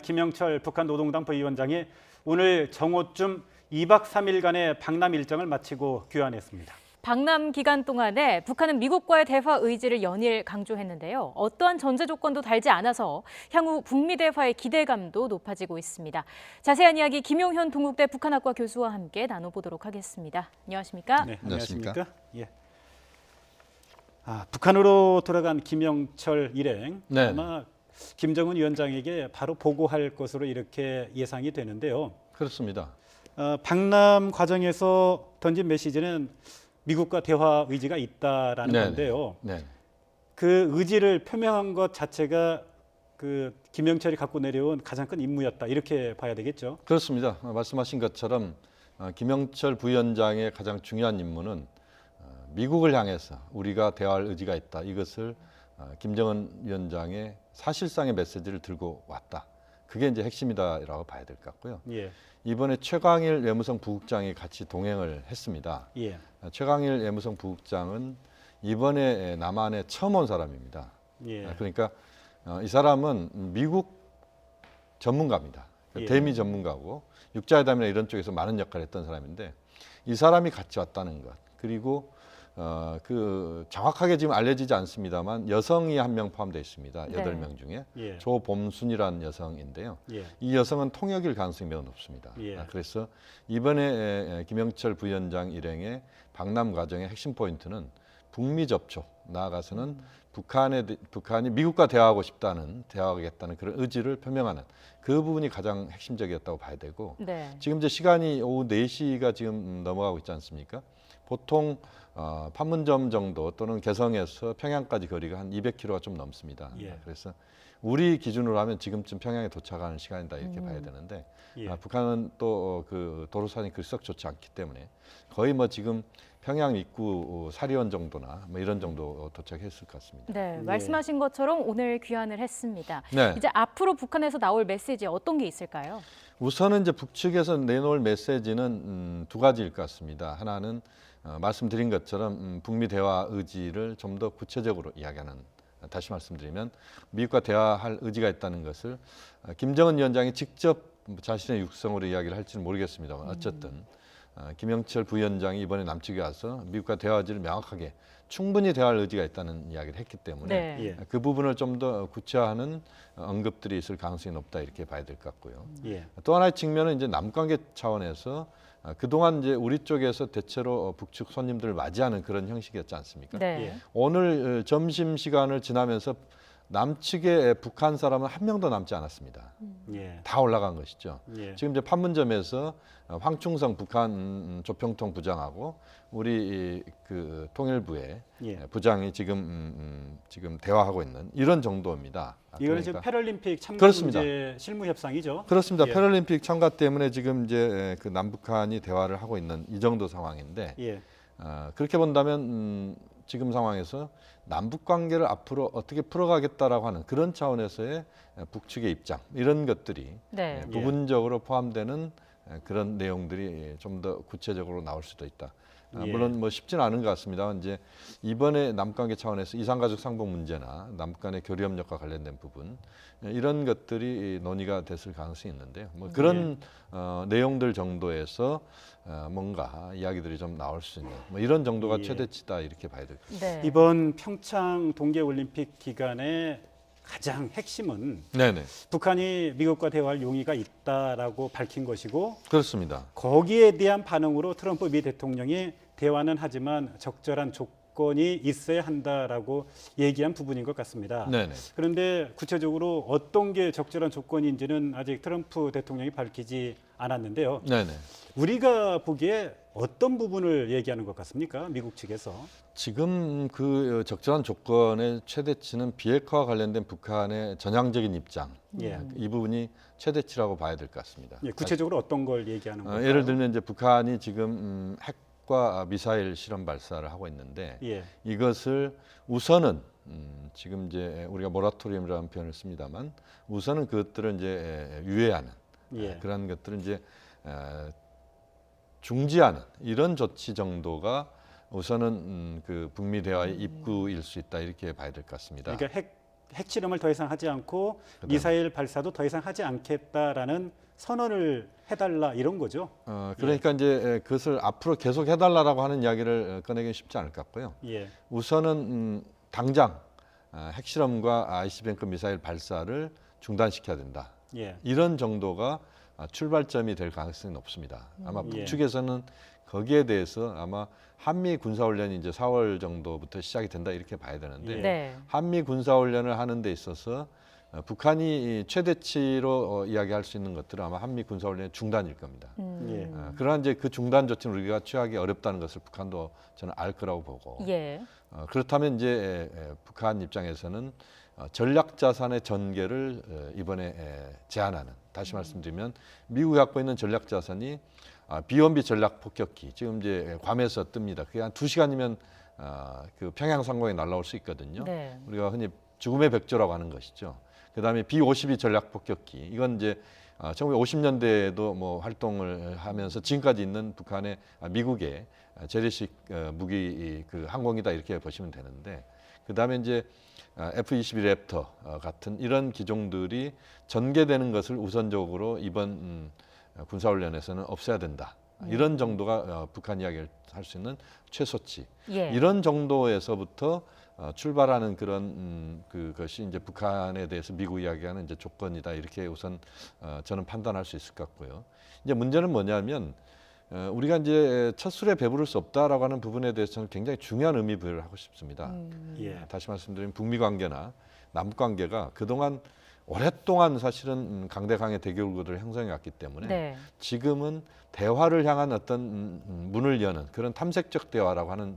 김영철 북한 노동당 부위원장이 오늘 정오쯤 2박 3일간의 방남 일정을 마치고 귀환했습니다. 방남 기간 동안에 북한은 미국과의 대화 의지를 연일 강조했는데요. 어떠한 전제 조건도 달지 않아서 향후 북미 대화의 기대감도 높아지고 있습니다. 자세한 이야기 김용현 동국대 북한학과 교수와 함께 나눠보도록 하겠습니다. 안녕하십니까? 네, 안녕하십니까? 예. 북한으로 돌아간 김영철 일행 네. 아마 김정은 위원장에게 바로 보고할 것으로 이렇게 예상이 되는데요. 그렇습니다. 방남 과정에서 던진 메시지는 미국과 대화 의지가 있다라는 네네. 건데요. 네. 그 의지를 표명한 것 자체가 그 김영철이 갖고 내려온 가장 큰 임무였다 이렇게 봐야 되겠죠. 그렇습니다. 말씀하신 것처럼 김영철 부위원장의 가장 중요한 임무는 미국을 향해서 우리가 대화할 의지가 있다. 이것을 김정은 위원장의 사실상의 메시지를 들고 왔다. 그게 이제 핵심이다라고 봐야 될 것 같고요. 예. 이번에 최광일 외무성 부국장이 같이 동행을 했습니다. 예. 최광일 외무성 부국장은 이번에 남한에 처음 온 사람입니다. 예. 그러니까 이 사람은 미국 전문가입니다. 예. 대미 전문가고 육자회담이나 이런 쪽에서 많은 역할을 했던 사람인데 이 사람이 같이 왔다는 것. 그리고 그 정확하게 지금 알려지지 않습니다만 여성이 한 명 포함되어 있습니다. 네. 8명 중에 예. 조봄순이라는 여성인데요. 예. 이 여성은 통역일 가능성이 매우 높습니다. 예. 그래서 이번에 김영철 부위원장 일행의 방남 과정의 핵심 포인트는 북미 접촉, 나아가서는 북한이 미국과 대화하고 싶다는, 대화하겠다는 그런 의지를 표명하는 그 부분이 가장 핵심적이었다고 봐야 되고 네. 지금 이제 시간이 오후 4시가 지금 넘어가고 있지 않습니까? 보통 판문점 정도 또는 개성에서 평양까지 거리가 한 200km가 좀 넘습니다. 예. 그래서 우리 기준으로 하면 지금쯤 평양에 도착하는 시간이다 이렇게 봐야 되는데 예. 북한은 또 그 도로선이 그썩 좋지 않기 때문에 거의 뭐 지금 평양 입구 사리원 정도나 뭐 이런 정도 도착했을 것 같습니다. 네, 예. 말씀하신 것처럼 오늘 귀환을 했습니다. 네. 이제 앞으로 북한에서 나올 메시지 어떤 게 있을까요? 우선은 이제 북측에서 내놓을 메시지는 두 가지일 것 같습니다. 하나는 말씀드린 것처럼 북미 대화 의지를 좀 더 구체적으로 이야기하는, 다시 말씀드리면 미국과 대화할 의지가 있다는 것을 김정은 위원장이 직접 자신의 육성으로 이야기를 할지는 모르겠습니다만 어쨌든 김영철 부위원장이 이번에 남측에 와서 미국과 대화 의지를 명확하게 충분히 대화할 의지가 있다는 이야기를 했기 때문에 네. 예. 그 부분을 좀 더 구체화하는 언급들이 있을 가능성이 높다 이렇게 봐야 될 것 같고요. 예. 또 하나의 측면은 이제 남관계 차원에서 그동안 이제 우리 쪽에서 대체로 북측 손님들을 맞이하는 그런 형식이었지 않습니까? 네. 예. 오늘 점심 시간을 지나면서 남측에 북한 사람은 한 명도 남지 않았습니다. 예. 다 올라간 것이죠. 예. 지금 이제 판문점에서 황충성 북한 조평통 부장하고 우리 그 통일부의 예. 부장이 지금 대화하고 있는 이런 정도입니다. 이거는 지금 패럴림픽 참가 그렇습니다. 문제 실무 협상이죠. 그렇습니다. 예. 패럴림픽 참가 때문에 지금 이제 그 남북한이 대화를 하고 있는 이 정도 상황인데 예. 그렇게 본다면 지금 상황에서 남북 관계를 앞으로 어떻게 풀어가겠다라고 하는 그런 차원에서의 북측의 입장 이런 것들이 네. 부분적으로 포함되는 그런 내용들이 좀 더 구체적으로 나올 수도 있다. 예. 물론 뭐 쉽지는 않은 것 같습니다. 이제 이번에 남북관계 차원에서 이산가족 상봉 문제나 남북 간의 교류협력과 관련된 부분 이런 것들이 논의가 됐을 가능성이 있는데요. 뭐 그런 내용들 정도에서 뭔가 이야기들이 좀 나올 수 있는 뭐 이런 정도가 예. 최대치다 이렇게 봐야 될 것 같습니다. 네. 이번 평창 동계올림픽 기간에 가장 핵심은 네네, 북한이 미국과 대화할 용의가 있다라고 밝힌 것이고 그렇습니다. 거기에 대한 반응으로 트럼프 미 대통령이 대화는 하지만 적절한 조건이 있어야 한다라고 얘기한 부분인 것 같습니다. 네네. 그런데 구체적으로 어떤 게 적절한 조건인지는 아직 트럼프 대통령이 밝히지 않았는데요. 네네. 우리가 보기에 어떤 부분을 얘기하는 것 같습니까? 미국 측에서. 지금 그 적절한 조건의 최대치는 비핵화와 관련된 북한의 전향적인 입장 예. 이 부분이 최대치라고 봐야 될 것 같습니다. 예, 구체적으로 어떤 걸 얘기하는 건가요? 예를 들면 이제 북한이 지금 핵과 미사일 실험 발사를 하고 있는데 예. 이것을 우선은 지금 이제 우리가 모라토리움이라는 표현을 씁니다만 우선은 그것들을 이제 유예하는 예. 그런 것들을 이제 중지하는 이런 조치 정도가 우선은 그 북미 대화의 입구일 수 있다 이렇게 봐야 될 것 같습니다. 그러니까 핵 핵실험을 더 이상 하지 않고 미사일 발사도 더 이상 하지 않겠다라는 선언을 해달라 이런 거죠. 그러니까 이제 그것을 앞으로 계속 해달라고 하는 이야기를 꺼내기는 쉽지 않을 것 같고요. 예, 우선은 당장 핵실험과 ICBM 미사일 발사를 중단시켜야 된다. 예, 이런 정도가 출발점이 될 가능성이 높습니다. 아마 예. 북측에서는 거기에 대해서 아마 한미 군사훈련이 이제 4월 정도부터 시작이 된다 이렇게 봐야 되는데 예. 네. 한미 군사훈련을 하는 데 있어서 북한이 최대치로 이야기할 수 있는 것들은 아마 한미 군사훈련의 중단일 겁니다. 예. 그러나 이제 그 중단 조치는 우리가 취하기 어렵다는 것을 북한도 저는 알 거라고 보고 예. 그렇다면 이제 북한 입장에서는 전략 자산의 전개를 이번에 제한하는 다시 말씀드리면 미국이 갖고 있는 전략 자산이 비원비 전략 폭격기 지금 이제 괌에서 뜹니다. 그게 한 2시간이면 그 평양 상공에 날아올 수 있거든요. 네. 우리가 흔히 죽음의 백조라고 하는 것이죠. 그다음에 B-52 전략 폭격기 이건 이제 1950년대에도 뭐 활동을 하면서 지금까지 있는 북한의 미국의 재래식 무기 그 항공이다 이렇게 보시면 되는데 그다음에 이제 F-22 랩터 같은 이런 기종들이 전개되는 것을 우선적으로 이번 군사훈련에서는 없애야 된다. 이런 정도가 북한 이야기를 할 수 있는 최소치. 예. 이런 정도에서부터 출발하는 그런 그것이 이제 북한에 대해서 미국 이야기하는 이제 조건이다 이렇게 우선 저는 판단할 수 있을 것 같고요. 이제 문제는 뭐냐면 우리가 이제 첫 술에 배부를 수 없다라고 하는 부분에 대해서는 굉장히 중요한 의미 부여를 하고 싶습니다. 예. 다시 말씀드리면 북미 관계나 남북 관계가 그동안 오랫동안 사실은 강대강의 대결 구도를 형성해 왔기 때문에 네. 지금은 대화를 향한 어떤 문을 여는 그런 탐색적 대화라고 하는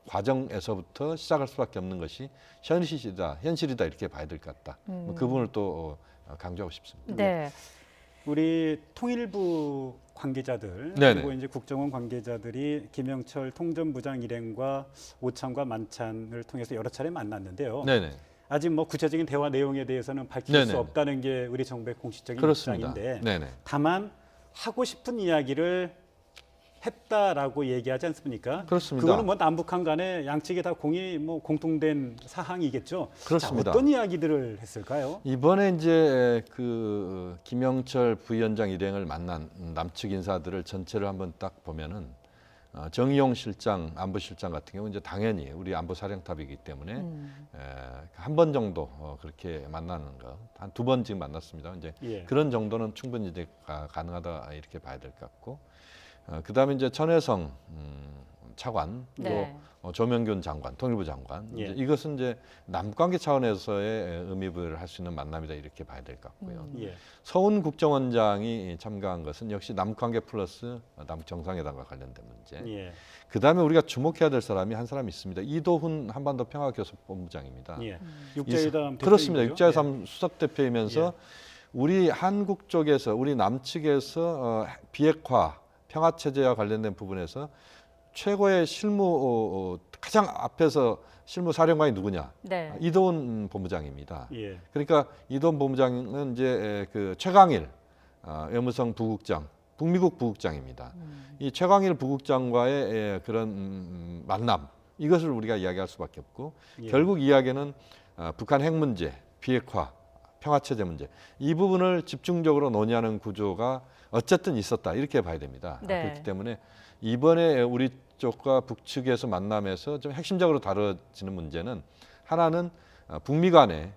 과정에서부터 시작할 수밖에 없는 것이 현실이다 이렇게 봐야 될 것 같다. 그 부분을 또 강조하고 싶습니다. 네. 우리 통일부 관계자들 네네. 그리고 이제 국정원 관계자들이 김영철 통전부장 일행과 오찬과 만찬을 통해서 여러 차례 만났는데요. 네네. 아직 뭐 구체적인 대화 내용에 대해서는 밝힐 네네. 수 없다는 게 우리 정부의 공식적인 그렇습니다. 입장인데 네네. 다만 하고 싶은 이야기를 했다라고 얘기하지 않습니까? 그렇습니다. 그거는 뭐 남북한 간에 양측이 다 뭐 공통된 사항이겠죠. 그렇습니다. 자, 어떤 이야기들을 했을까요? 이번에 이제 그 김영철 부위원장 일행을 만난 남측 인사들을 전체를 한번 딱 보면은 정의용 실장, 안보실장 같은 경우 이제 당연히 우리 안보사령탑이기 때문에 한 번 정도 그렇게 만나는 것, 한 2번 지금 만났습니다. 이제 예. 그런 정도는 충분히 이제 가능하다 이렇게 봐야 될 것 같고, 그다음에 이제 천혜성 차관 네. 또 조명균 장관, 통일부 장관 예. 이제 이것은 이제 남관계 차원에서의 의미 부여를 할 수 있는 만남이다 이렇게 봐야 될 것 같고요. 예. 서훈 국정원장이 참가한 것은 역시 남관계 플러스 남북 정상회담과 관련된 문제. 예. 그다음에 우리가 주목해야 될 사람이 한 사람이 있습니다. 이도훈 한반도 평화교섭본부장입니다. 예. 육자회담 그렇습니다. 대표이죠? 육자회담 수석대표이면서 예. 우리 한국 쪽에서 우리 남측에서 비핵화 평화체제와 관련된 부분에서 최고의 실무 가장 앞에서 실무 사령관이 누구냐? 네. 이도훈 본부장입니다. 예. 그러니까 이도훈 본부장은 이제 그 최강일 외무성 부국장, 북미국 부국장입니다. 이 최강일 부국장과의 그런 만남 이것을 우리가 이야기할 수밖에 없고 예. 결국 이야기는 북한 핵 문제, 비핵화, 평화체제 문제 이 부분을 집중적으로 논의하는 구조가 어쨌든 있었다 이렇게 봐야 됩니다. 네. 그렇기 때문에 이번에 우리 쪽과 북측에서 만남에서 좀 핵심적으로 다뤄지는 문제는 하나는 북미 간의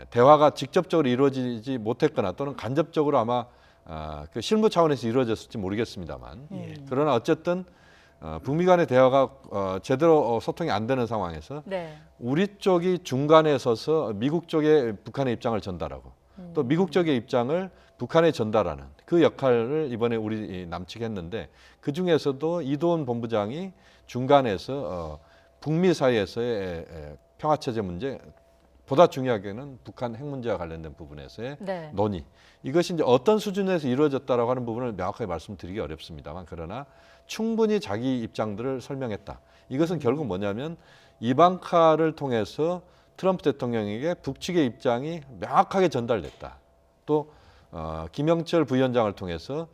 대화가 직접적으로 이루어지지 못했거나 또는 간접적으로 아마 그 실무 차원에서 이루어졌을지 모르겠습니다만 그러나 어쨌든 북미 간의 대화가 제대로 소통이 안 되는 상황에서 네. 우리 쪽이 중간에 서서 미국 쪽에 북한의 입장을 전달하고 또 미국 쪽의 입장을 북한에 전달하는 그 역할을 이번에 우리 남측이 했는데 그 중에서도 이도훈 본부장이 중간에서 북미 사이에서의 평화체제 문제 보다 중요하게는 북한 핵 문제와 관련된 부분에서의 네. 논의 이것이 이제 어떤 수준에서 이루어졌다라고 하는 부분을 명확하게 말씀드리기 어렵습니다만 그러나 충분히 자기 입장들을 설명했다. 이것은 결국 뭐냐면 이방카를 통해서 트럼프 대통령에게 북측의 입장이 명확하게 전달됐다. 또 김영철 부위원장을 통해서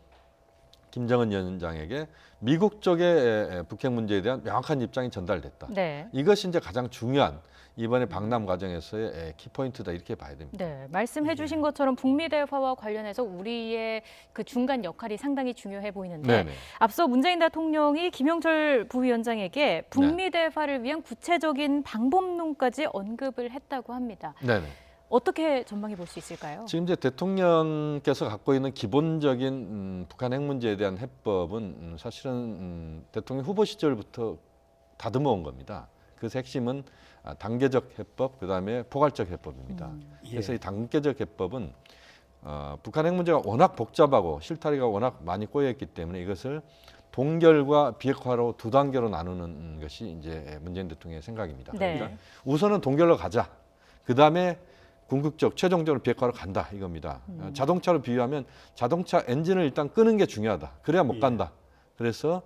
김정은 위원장에게 미국 쪽의 북핵 문제에 대한 명확한 입장이 전달됐다. 네. 이것이 이제 가장 중요한 이번에 방남 과정에서의 키포인트다 이렇게 봐야 됩니다. 네, 말씀해 주신 것처럼 북미 대화와 관련해서 우리의 그 중간 역할이 상당히 중요해 보이는데 네네. 앞서 문재인 대통령이 김영철 부위원장에게 북미 대화를 위한 구체적인 방법론까지 언급을 했다고 합니다. 네네. 어떻게 전망해 볼 수 있을까요? 지금 이제 대통령께서 갖고 있는 기본적인 북한 핵 문제에 대한 해법은 사실은 대통령 후보 시절부터 다듬어 온 겁니다. 그래서 핵심은 단계적 해법, 그다음에 포괄적 해법입니다. 그래서 이 단계적 해법은 북한 핵 문제가 워낙 복잡하고 실타래가 워낙 많이 꼬여 있기 때문에 이것을 동결과 비핵화로 두 단계로 나누는 것이 이제 문재인 대통령의 생각입니다. 네. 그러니까 우선은 동결로 가자. 그다음에 궁극적 최종적으로 비핵화로 간다 이겁니다. 자동차로 비유하면 자동차 엔진을 일단 끄는 게 중요하다. 그래야 못 간다. 그래서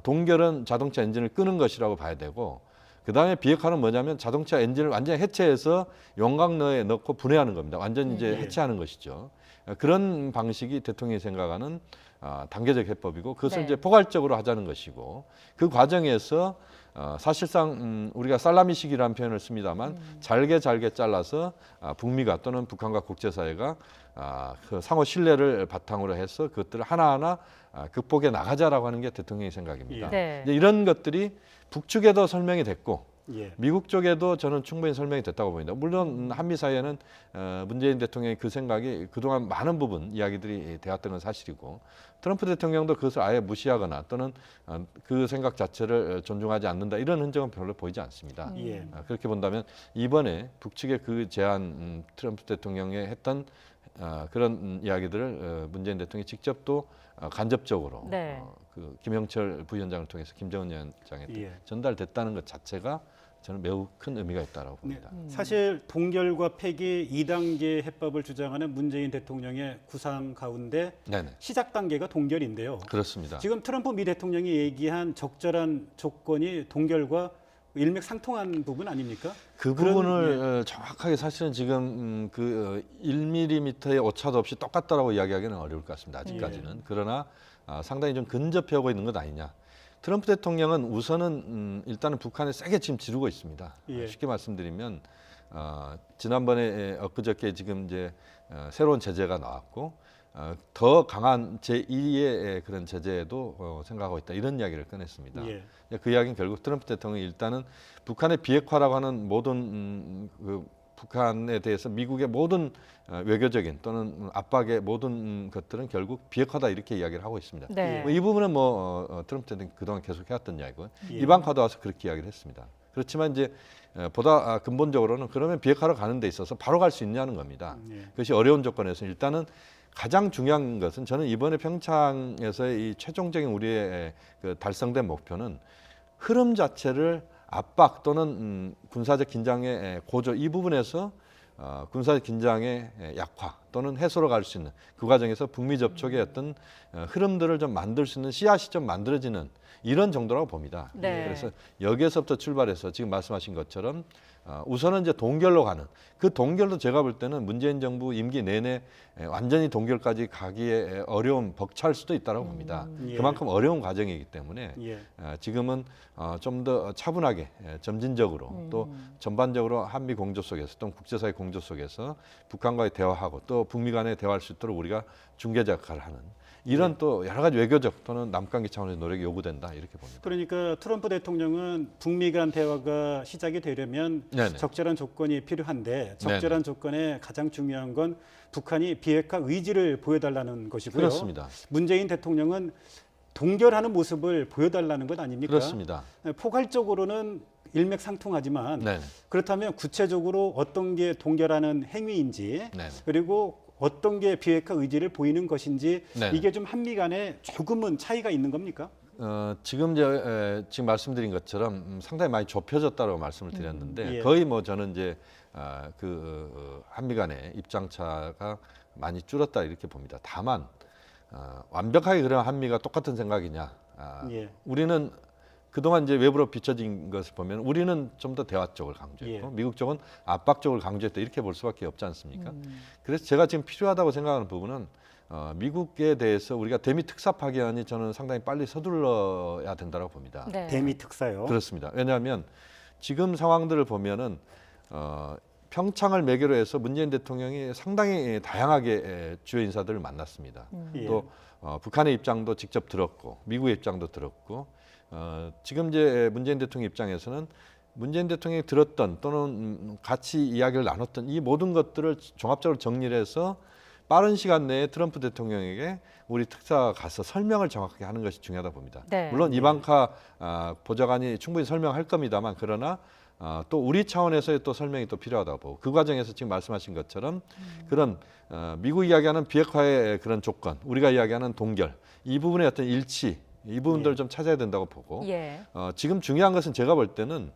동결은 자동차 엔진을 끄는 것이라고 봐야 되고 그다음에 비핵화는 뭐냐면 자동차 엔진을 완전히 해체해서 용광로에 넣고 분해하는 겁니다. 완전히 이제 해체하는 것이죠. 그런 방식이 대통령이 생각하는 단계적 해법이고 그것을 네. 이제 포괄적으로 하자는 것이고 그 과정에서 사실상 우리가 살라미식이라는 표현을 씁니다만 잘게 잘라서 북미가 또는 북한과 국제사회가 그 상호 신뢰를 바탕으로 해서 그것들을 하나하나 극복해 나가자라고 하는 게 대통령의 생각입니다. 네. 이제 이런 것들이 북측에도 설명이 됐고 예. 미국 쪽에도 저는 충분히 설명이 됐다고 봅니다. 물론 한미 사이에는 문재인 대통령의 그 생각이 그동안 많은 부분 이야기들이 되었던 건 사실이고 트럼프 대통령도 그것을 아예 무시하거나 또는 그 생각 자체를 존중하지 않는다 이런 흔적은 별로 보이지 않습니다. 예. 그렇게 본다면 이번에 북측의 그 제안 트럼프 대통령이 했던 그런 이야기들을 문재인 대통령이 직접 또 간접적으로 네. 그 김영철 부위원장을 통해서 김정은 위원장한테 예. 전달됐다는 것 자체가 저는 매우 큰 의미가 있다고 네, 봅니다. 사실 동결과 폐기 2단계 해법을 주장하는 문재인 대통령의 구상 가운데 네네. 시작 단계가 동결인데요. 그렇습니다. 지금 트럼프 미 대통령이 얘기한 적절한 조건이 동결과 일맥상통한 부분 아닙니까? 그 그런- 부분을 정확하게 사실은 지금 그 1mm의 오차도 없이 똑같다라고 이야기하기는 어려울 것 같습니다. 아직까지는. 그러나 상당히 좀 근접해오고 있는 것 아니냐. 트럼프 대통령은 우선은 일단은 북한에 세게 지금 지르고 있습니다. 예. 쉽게 말씀드리면 지난번에 엊그저께 지금 이제 새로운 제재가 나왔고 더 강한 제2의 그런 제재도 생각하고 있다 이런 이야기를 꺼냈습니다. 예. 그 이야기는 결국 트럼프 대통령이 일단은 북한의 비핵화라고 하는 모든 그 북한에 대해서 미국의 모든 외교적인 또는 압박의 모든 것들은 결국 비핵화다 이렇게 이야기를 하고 있습니다. 네. 이 부분은 트럼프 대통령이 그동안 계속 해왔던 이야기고 예. 이방카도 와서 그렇게 이야기를 했습니다. 그렇지만 이제 보다 근본적으로는 그러면 비핵화로 가는 데 있어서 바로 갈 수 있냐는 겁니다. 예. 그것이 어려운 조건에서 일단은 가장 중요한 것은 저는 이번에 평창에서의 이 최종적인 우리의 그 달성된 목표는 흐름 자체를 압박 또는 군사적 긴장의 고조 이 부분에서 군사적 긴장의 약화 또는 해소로 갈 수 있는 그 과정에서 북미 접촉의 어떤 흐름들을 좀 만들 수 있는 씨앗이 좀 만들어지는 이런 정도라고 봅니다. 네. 그래서 여기에서부터 출발해서 지금 말씀하신 것처럼 우선은 이제 동결로 가는 그 동결도 제가 볼 때는 문재인 정부 임기 내내 완전히 동결까지 가기에 어려움 벅찰 수도 있다고 봅니다. 예. 그만큼 어려운 과정이기 때문에 예. 지금은 좀 더 차분하게 점진적으로 또 전반적으로 한미 공조 속에서 또는 국제사회 공조 속에서 북한과의 대화하고 또 북미 간의 대화할 수 있도록 우리가 중개자 역할을 하는 이런 또 여러 가지 외교적 또는 남관계 차원의 노력이 요구된다 이렇게 봅니다. 그러니까 트럼프 대통령은 북미 간 대화가 시작이 되려면 네네. 적절한 조건이 필요한데 적절한 조건에 가장 중요한 건 북한이 비핵화 의지를 보여달라는 것이고요. 그렇습니다. 문재인 대통령은 동결하는 모습을 보여달라는 것 아닙니까? 그렇습니다. 포괄적으로는 일맥상통하지만 네. 그렇다면 구체적으로 어떤 게 동결하는 행위인지 네. 그리고 어떤 게 비핵화 의지를 보이는 것인지 네. 이게 좀 한미 간에 조금은 차이가 있는 겁니까? 지금 이제 지금 말씀드린 것처럼 상당히 많이 좁혀졌다고 말씀을 드렸는데 예. 거의 뭐 저는 이제 한미 간의 입장차가 많이 줄었다 이렇게 봅니다. 다만 완벽하게 그런 한미가 똑같은 생각이냐? 예. 우리는 그동안 이제 외부로 비춰진 것을 보면 우리는 좀 더 대화 쪽을 강조했고 예. 미국 쪽은 압박 쪽을 강조했다 이렇게 볼 수밖에 없지 않습니까? 그래서 제가 지금 필요하다고 생각하는 부분은 미국에 대해서 우리가 대미 특사 파견이 저는 상당히 빨리 서둘러야 된다고 봅니다. 네. 대미 특사요. 그렇습니다. 왜냐하면 지금 상황들을 보면은 평창을 매개로 해서 문재인 대통령이 상당히 다양하게 주요 인사들을 만났습니다. 예. 또 북한의 입장도 직접 들었고 미국의 입장도 들었고 지금 이제 문재인 대통령 입장에서는 문재인 대통령이 들었던 또는 같이 이야기를 나눴던 이 모든 것들을 종합적으로 정리를 해서 빠른 시간 내에 트럼프 대통령에게 우리 특사가 가서 설명을 정확하게 하는 것이 중요하다 봅니다. 네. 물론 이방카 보좌관이 충분히 설명할 겁니다만 그러나 또 우리 차원에서의 또 설명이 또 필요하다고 보고 그 과정에서 지금 말씀하신 것처럼 그런 미국 이야기하는 비핵화의 그런 조건, 우리가 이야기하는 동결 이 부분의 어떤 일치 이 부분들을 예. 좀 찾아야 된다고 보고 예. 지금 중요한 것은 제가 볼 때는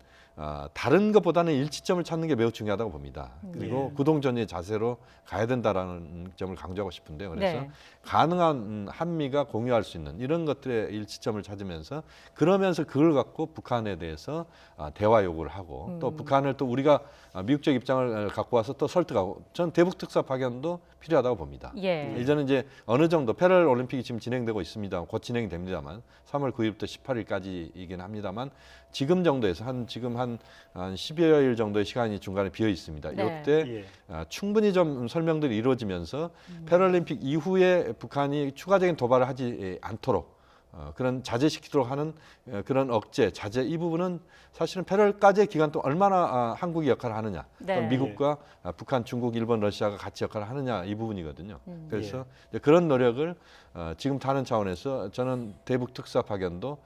다른 것보다는 일치점을 찾는 게 매우 중요하다고 봅니다. 그리고 예. 구동전의 자세로 가야 된다라는 점을 강조하고 싶은데요. 그래서 네. 가능한 한미가 공유할 수 있는 이런 것들의 일치점을 찾으면서 그러면서 그걸 갖고 북한에 대해서 대화 요구를 하고 또 북한을 또 우리가 미국적 입장을 갖고 와서 또 설득하고 전 대북 특사 파견도 필요하다고 봅니다. 예. 이제는 이제 어느 정도 패럴 올림픽이 지금 진행되고 있습니다. 곧 진행이 됩니다만 3월 9일부터 18일까지이긴 합니다만 지금 정도에서 지금 한 10여일 정도의 시간이 중간에 비어 있습니다. 네. 이때 예. 충분히 좀 설명들이 이루어지면서 패럴림픽 이후에 북한이 추가적인 도발을 하지 않도록 그런 자제시키도록 하는 그런 억제, 자제 이 부분은 사실은 패럴까지의 기간 동안 얼마나 한국이 역할을 하느냐, 네. 또 미국과 북한, 중국, 일본, 러시아가 같이 역할을 하느냐 이 부분이거든요. 그래서 예. 이제 그런 노력을 지금 타는 차원에서 저는 대북 특사 파견도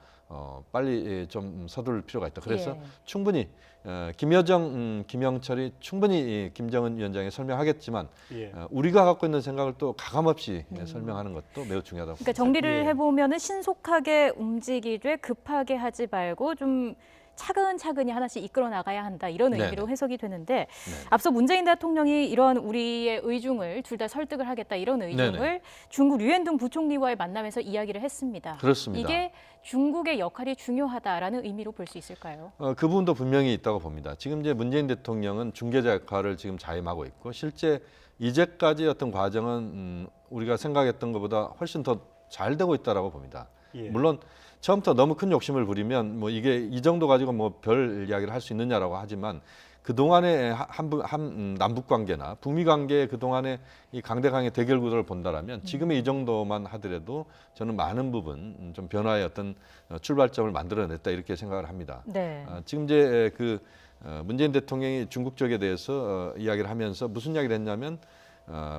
빨리 좀 서둘 필요가 있다. 그래서 예. 충분히 김여정, 김영철이 충분히 김정은 위원장에 설명하겠지만 예. 우리가 갖고 있는 생각을 또 가감없이 설명하는 것도 매우 중요하다고 그러니까 봅니다. 정리를 예. 해보면은 신속하게 움직이되 급하게 하지 말고 좀 차근차근히 하나씩 이끌어 나가야 한다 이런 네네. 의미로 해석이 되는데 네. 앞서 문재인 대통령이 이런 우리의 의중을 둘 다 설득을 하겠다 이런 의중을 네네. 중국 류엔둥 부총리와의 만남에서 이야기를 했습니다. 그렇습니다. 이게 중국의 역할이 중요하다라는 의미로 볼 수 있을까요? 그 부분도 분명히 있다고 봅니다. 지금 이제 문재인 대통령은 중개자 역할을 지금 자임하고 있고 실제 이제까지 어떤 과정은 우리가 생각했던 것보다 훨씬 더 잘 되고 있다라고 봅니다. 예. 물론 처음부터 너무 큰 욕심을 부리면 뭐 이게 이 정도 가지고 뭐 별 이야기를 할 수 있느냐라고 하지만 그 동안의 남북 관계나 북미 관계의 그 동안의 이 강대강의 대결 구도를 본다라면 지금의 이 정도만 하더라도 저는 많은 부분 좀 변화의 어떤 출발점을 만들어냈다 이렇게 생각을 합니다. 네. 지금 이제 문재인 대통령이 중국 쪽에 대해서 이야기를 하면서 무슨 이야기를 했냐면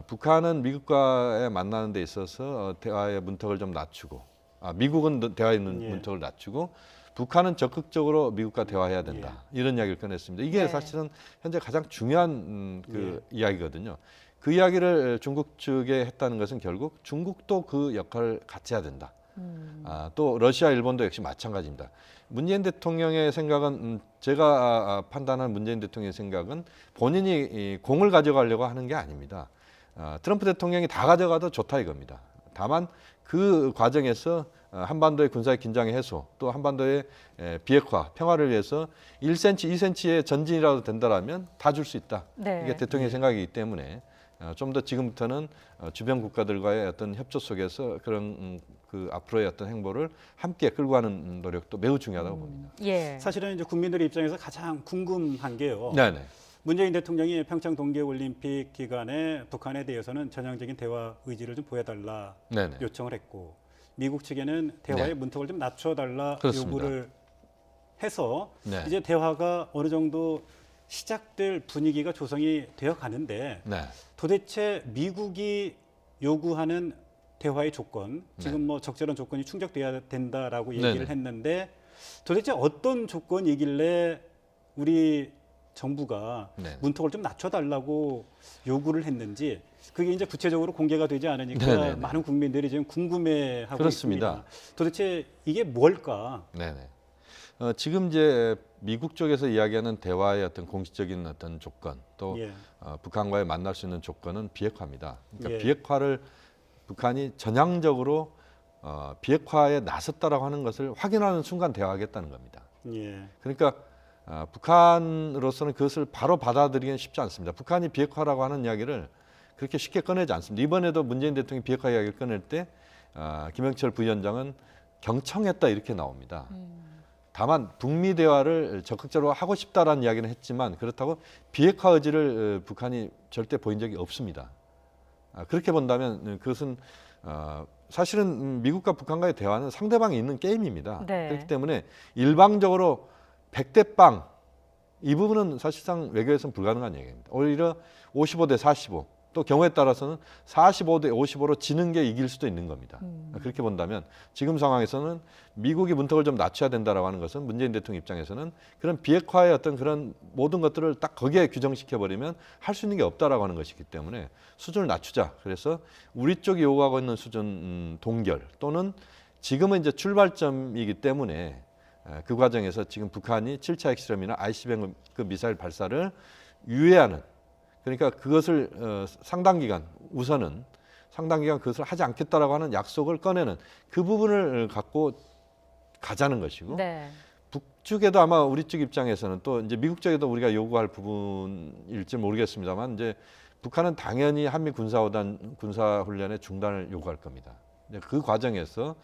북한은 미국과의 만나는 데 있어서 대화의 문턱을 좀 낮추고 미국은 대화의 예. 문턱을 낮추고 북한은 적극적으로 미국과 대화해야 된다. 이런 이야기를 꺼냈습니다. 이게 네. 사실은 현재 가장 중요한 이야기거든요. 그 이야기를 중국 측에 했다는 것은 결국 중국도 그 역할을 같이 해야 된다. 또 러시아, 일본도 역시 마찬가지입니다. 문재인 대통령의 생각은 제가 판단한 문재인 대통령의 생각은 본인이 이 공을 가져가려고 하는 게 아닙니다. 트럼프 대통령이 다 가져가도 좋다 이겁니다. 다만 그 과정에서 한반도의 군사의 긴장의 해소, 또 한반도의 비핵화, 평화를 위해서 1cm, 2cm의 전진이라도 된다라면 다 줄 수 있다. 네. 이게 대통령의 생각이기 때문에 좀 더 지금부터는 주변 국가들과의 어떤 협조 속에서 그런 그 앞으로의 어떤 행보를 함께 끌고 가는 노력도 매우 중요하다고 봅니다. 예. 사실은 이제 국민들의 입장에서 가장 궁금한 게요. 네네. 문재인 대통령이 평창 동계올림픽 기간에 북한에 대해서는 전향적인 대화 의지를 좀 보여달라 네네. 요청을 했고 미국 측에는 대화의 네. 문턱을 좀 낮춰달라 그렇습니다. 요구를 해서 네. 이제 대화가 어느 정도 시작될 분위기가 조성이 되어 가는데 네. 도대체 미국이 요구하는 대화의 조건, 지금 뭐 적절한 조건이 충족돼야 된다라고 얘기를 네네. 했는데 도대체 어떤 조건이길래 우리 정부가 네네. 문턱을 좀 낮춰달라고 요구를 했는지 그게 이제 구체적으로 공개가 되지 않으니까 네네네. 많은 국민들이 지금 궁금해하고 그렇습니다. 있습니다. 도대체 이게 뭘까? 네네. 지금 이제 미국 쪽에서 이야기하는 대화의 어떤 공식적인 어떤 조건, 또 예. 북한과의 만날 수 있는 조건은 비핵화입니다. 그러니까 예. 비핵화를 북한이 전향적으로 비핵화에 나섰다라고 하는 것을 확인하는 순간 대화하겠다는 겁니다. 예. 그러니까 북한으로서는 그것을 바로 받아들이기는 쉽지 않습니다. 북한이 비핵화라고 하는 이야기를 그렇게 쉽게 꺼내지 않습니다. 이번에도 문재인 대통령이 비핵화 이야기를 꺼낼 때 김영철 부위원장은 경청했다 이렇게 나옵니다. 다만 북미 대화를 적극적으로 하고 싶다라는 이야기는 했지만 그렇다고 비핵화 의지를 북한이 절대 보인 적이 없습니다. 그렇게 본다면 그것은 사실은 미국과 북한과의 대화는 상대방이 있는 게임입니다. 네. 그렇기 때문에 일방적으로 100대 빵 이 부분은 사실상 외교에서는 불가능한 얘기입니다. 오히려 55대 45, 또 경우에 따라서는 45대 55로 지는 게 이길 수도 있는 겁니다. 그렇게 본다면 지금 상황에서는 미국이 문턱을 좀 낮춰야 된다라고 하는 것은 문재인 대통령 입장에서는 그런 비핵화의 어떤 그런 모든 것들을 딱 거기에 규정시켜 버리면 할 수 있는 게 없다라고 하는 것이기 때문에 수준을 낮추자. 그래서 우리 쪽이 요구하고 있는 수준 동결 또는 지금은 이제 출발점이기 때문에 그 과정에서 지금 북한이 7차 핵실험이나 ICBM 미사일 발사를 유예하는, 그러니까 그것을 상당 기간 우선은 상당 기간 그것을 하지 않겠다라고 하는 약속을 꺼내는 그 부분을 갖고 가자는 것이고, 네. 북쪽에도 아마 우리 쪽 입장에서는 또 이제 미국 쪽에도 우리가 요구할 부분일지 모르겠습니다만 이제 북한은 당연히 한미 군사훈련의 중단을 요구할 겁니다. 그 과정에서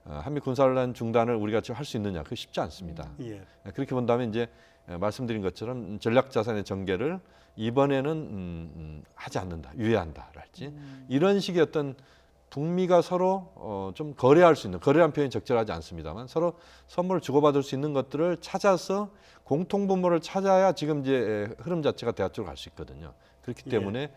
한미 군사훈련 중단을 우리가 지금 할 수 있느냐, 그게 쉽지 않습니다. 예. 그렇게 본다면 이제 말씀드린 것처럼 전략자산의 전개를 이번에는 하지 않는다, 유예한다랄지 이런 식의 어떤 북미가 서로 좀 거래할 수 있는, 거래란 표현이 적절하지 않습니다만 서로 선물을 주고받을 수 있는 것들을 찾아서 공통분모를 찾아야 지금 이제 흐름 자체가 대화 쪽으로 갈 수 있거든요. 그렇기 때문에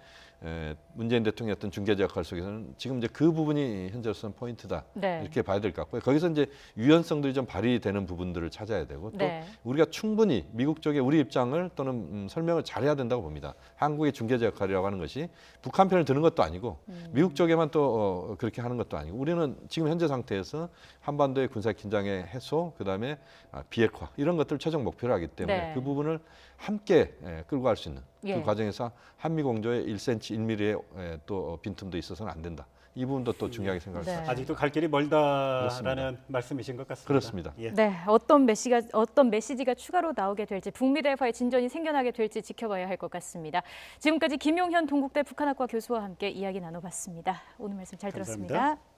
문재인 대통령의 어떤 중개자 역할 속에서는 지금 이제 그 부분이 현재로서는 포인트다. 네. 이렇게 봐야 될 것 같고요. 거기서 이제 유연성들이 좀 발휘되는 부분들을 찾아야 되고 또 네. 우리가 충분히 미국 쪽에 우리 입장을 또는 설명을 잘해야 된다고 봅니다. 한국의 중개자 역할이라고 하는 것이 북한 편을 드는 것도 아니고 미국 쪽에만 또 그렇게 하는 것도 아니고 우리는 지금 현재 상태에서 한반도의 군사 긴장의 해소, 그다음에 비핵화 이런 것들을 최종 목표로 하기 때문에 네. 그 부분을 함께 끌고 갈 수 있는 예. 그 과정에서 한미 공조의 1cm, 1mm의 또 빈틈도 있어서는 안 된다. 이 부분도 또 중요하게 생각을 네. 합니다. 아직도 갈 길이 멀다라는 그렇습니다. 말씀이신 것 같습니다. 그렇습니다. 예. 네, 어떤 메시지가 추가로 나오게 될지, 북미 대화의 진전이 생겨나게 될지 지켜봐야 할 것 같습니다. 지금까지 김용현 동국대 북한학과 교수와 함께 이야기 나눠봤습니다. 오늘 말씀 잘 감사합니다. 들었습니다.